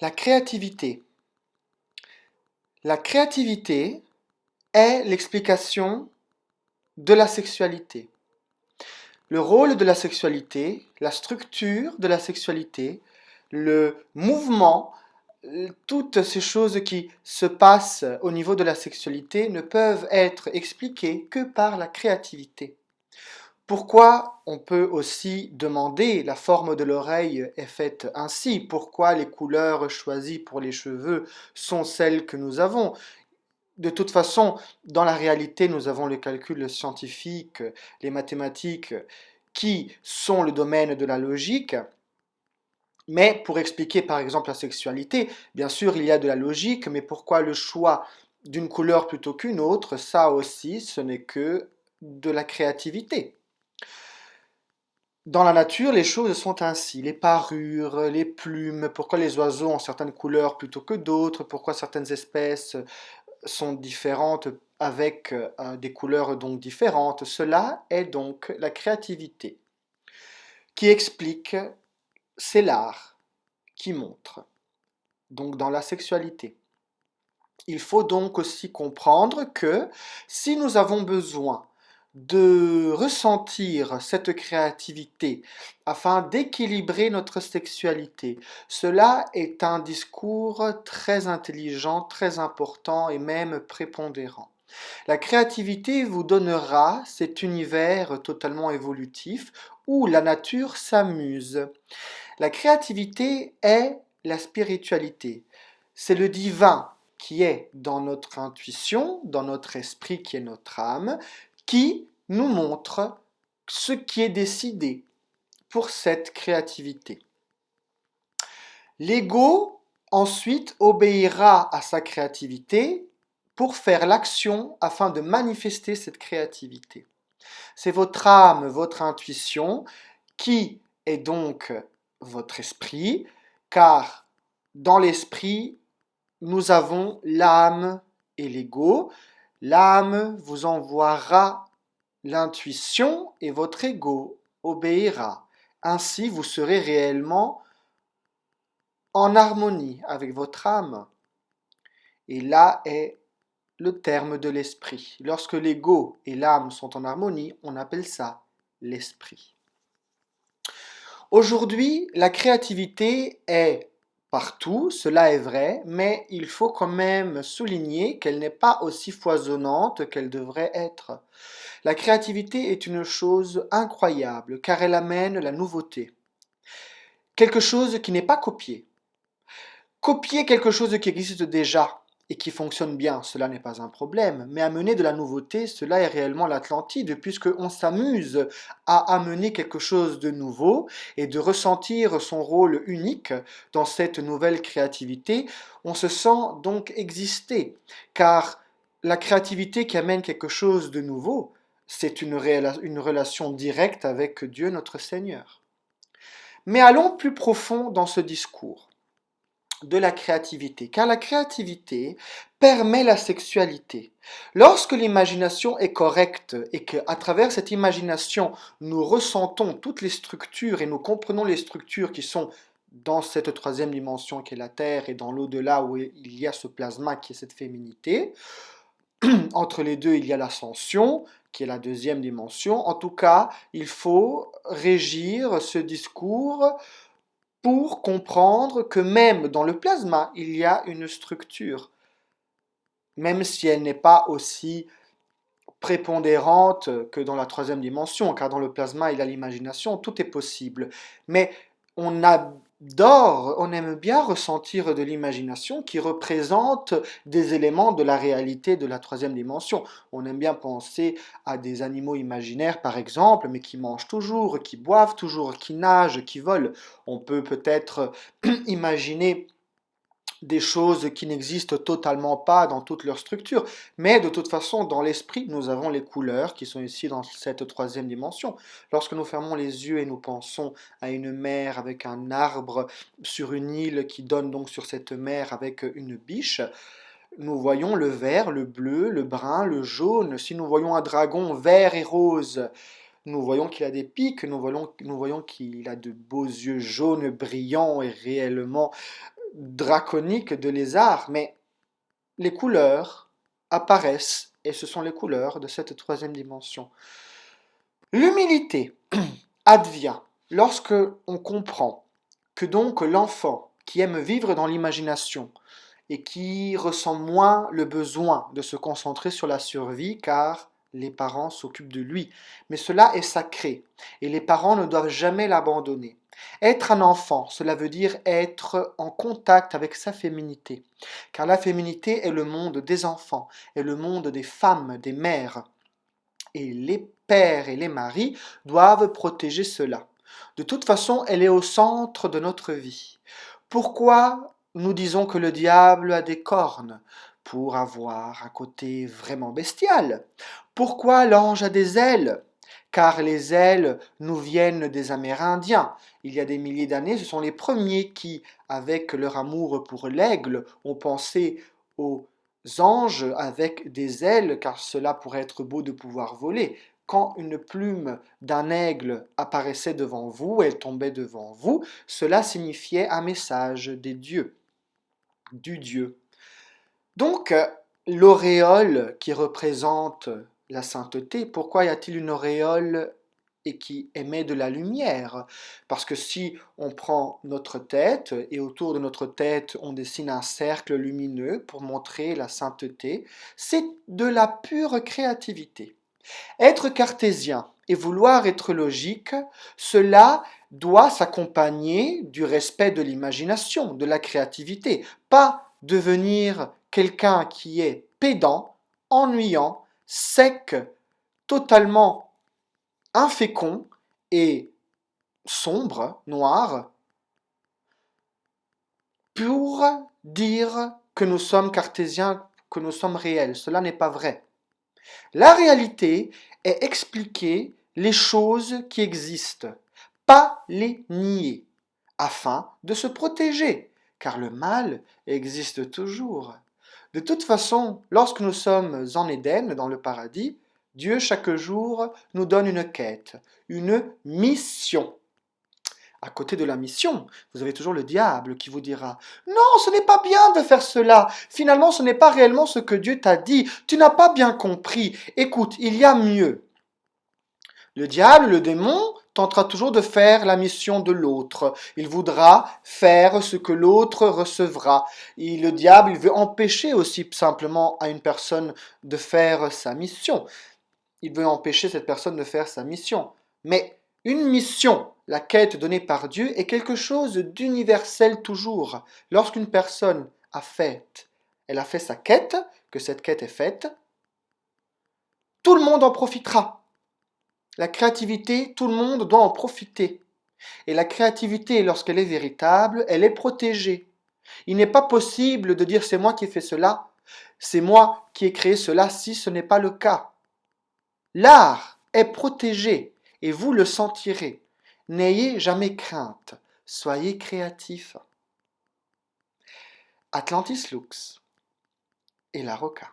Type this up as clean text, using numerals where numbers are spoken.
La créativité. La créativité est l'explication de la sexualité. Le rôle de la sexualité, la structure de la sexualité, le mouvement, toutes ces choses qui se passent au niveau de la sexualité ne peuvent être expliquées que par la créativité. Pourquoi on peut aussi demander la forme de l'oreille est faite ainsi? Pourquoi les couleurs choisies pour les cheveux sont celles que nous avons? De toute façon, dans la réalité, nous avons le calcul scientifique, les mathématiques, qui sont le domaine de la logique. Mais pour expliquer par exemple la sexualité, bien sûr, il y a de la logique, mais pourquoi le choix d'une couleur plutôt qu'une autre? Ça aussi, ce n'est que de la créativité. Dans la nature, les choses sont ainsi. Les parures, les plumes, pourquoi les oiseaux ont certaines couleurs plutôt que d'autres, pourquoi certaines espèces sont différentes avec des couleurs donc différentes. Cela est donc la créativité qui explique, c'est l'art qui montre, donc dans la sexualité. Il faut donc aussi comprendre que si nous avons besoin de ressentir cette créativité afin d'équilibrer notre sexualité, cela est un discours très intelligent, très important et même prépondérant. La créativité vous donnera cet univers totalement évolutif où la nature s'amuse. La créativité est la spiritualité. C'est le divin qui est dans notre intuition, dans notre esprit qui est notre âme, qui nous montre ce qui est décidé pour cette créativité. L'ego, ensuite, obéira à sa créativité pour faire l'action afin de manifester cette créativité. C'est votre âme, votre intuition, qui est donc votre esprit, car dans l'esprit, nous avons l'âme et l'ego. L'âme vous envoiera l'intuition et votre ego obéira. Ainsi, vous serez réellement en harmonie avec votre âme. Et là est le terme de l'esprit. Lorsque l'ego et l'âme sont en harmonie, on appelle ça l'esprit. Aujourd'hui, la créativité est partout, cela est vrai, mais il faut quand même souligner qu'elle n'est pas aussi foisonnante qu'elle devrait être. La créativité est une chose incroyable car elle amène la nouveauté. Quelque chose qui n'est pas copié. Copier quelque chose qui existe déjà et qui fonctionne bien, cela n'est pas un problème, mais amener de la nouveauté, cela est réellement l'Atlantide, puisqu'on s'amuse à amener quelque chose de nouveau et de ressentir son rôle unique dans cette nouvelle créativité. On se sent donc exister, car la créativité qui amène quelque chose de nouveau, c'est une relation directe avec Dieu notre Seigneur. Mais allons plus profond dans ce discours de la créativité, car la créativité permet la sexualité. Lorsque l'imagination est correcte et qu'à travers cette imagination, nous ressentons toutes les structures et nous comprenons les structures qui sont dans cette troisième dimension qui est la Terre et dans l'au-delà où il y a ce plasma qui est cette féminité, entre les deux il y a l'ascension qui est la deuxième dimension. En tout cas, il faut régir ce discours pour comprendre que même dans le plasma, il y a une structure, même si elle n'est pas aussi prépondérante que dans la troisième dimension, car dans le plasma, il y a l'imagination, tout est possible. Mais on adore, on aime bien ressentir de l'imagination qui représente des éléments de la réalité de la troisième dimension. On aime bien penser à des animaux imaginaires, par exemple, mais qui mangent toujours, qui boivent toujours, qui nagent, qui volent. On peut peut-être imaginer des choses qui n'existent totalement pas dans toute leur structure. Mais de toute façon, dans l'esprit, nous avons les couleurs qui sont ici dans cette troisième dimension. Lorsque nous fermons les yeux et nous pensons à une mer avec un arbre sur une île qui donne donc sur cette mer avec une biche, nous voyons le vert, le bleu, le brun, le jaune. Si nous voyons un dragon vert et rose, nous voyons qu'il a des pics, nous voyons qu'il a de beaux yeux jaunes brillants et réellement draconique de lézard, mais les couleurs apparaissent, et ce sont les couleurs de cette troisième dimension. L'humilité advient lorsque on comprend que donc l'enfant qui aime vivre dans l'imagination et qui ressent moins le besoin de se concentrer sur la survie car les parents s'occupent de lui. Mais cela est sacré et les parents ne doivent jamais l'abandonner. Être un enfant, cela veut dire être en contact avec sa féminité, car la féminité est le monde des enfants, est le monde des femmes, des mères. Et les pères et les maris doivent protéger cela. De toute façon, elle est au centre de notre vie. Pourquoi nous disons que le diable a des cornes? Pour avoir un côté vraiment bestial. Pourquoi l'ange a des ailes? Car les ailes nous viennent des Amérindiens. Il y a des milliers d'années, ce sont les premiers qui, avec leur amour pour l'aigle, ont pensé aux anges avec des ailes, car cela pourrait être beau de pouvoir voler. Quand une plume d'un aigle apparaissait devant vous, elle tombait devant vous, cela signifiait un message des dieux, du Dieu. Donc, l'auréole qui représente la sainteté, pourquoi y a-t-il une auréole et qui émet de la lumière? Parce que si on prend notre tête et autour de notre tête on dessine un cercle lumineux pour montrer la sainteté, c'est de la pure créativité. Être cartésien et vouloir être logique, cela doit s'accompagner du respect de l'imagination, de la créativité, pas devenir quelqu'un qui est pédant, ennuyant, sec, totalement infécond et sombre, noir, pour dire que nous sommes cartésiens, que nous sommes réels. Cela n'est pas vrai. La réalité est expliquer les choses qui existent, pas les nier, afin de se protéger, car le mal existe toujours. De toute façon, lorsque nous sommes en Éden, dans le paradis, Dieu chaque jour nous donne une quête, une mission. À côté de la mission, vous avez toujours le diable qui vous dira: non, ce n'est pas bien de faire cela. Finalement, ce n'est pas réellement ce que Dieu t'a dit. Tu n'as pas bien compris. Écoute, il y a mieux. Le diable, le démon, tentera toujours de faire la mission de l'autre. Il voudra faire ce que l'autre recevra. Et le diable, il veut empêcher aussi simplement à une personne de faire sa mission. Il veut empêcher cette personne de faire sa mission. Mais une mission, la quête donnée par Dieu, est quelque chose d'universel toujours. Lorsqu'une personne elle a fait sa quête, que cette quête est faite, tout le monde en profitera. La créativité, tout le monde doit en profiter. Et la créativité, lorsqu'elle est véritable, elle est protégée. Il n'est pas possible de dire c'est moi qui ai fait cela, c'est moi qui ai créé cela si ce n'est pas le cas. L'art est protégé et vous le sentirez. N'ayez jamais crainte, soyez créatifs. Atlantis Lux et la Roca.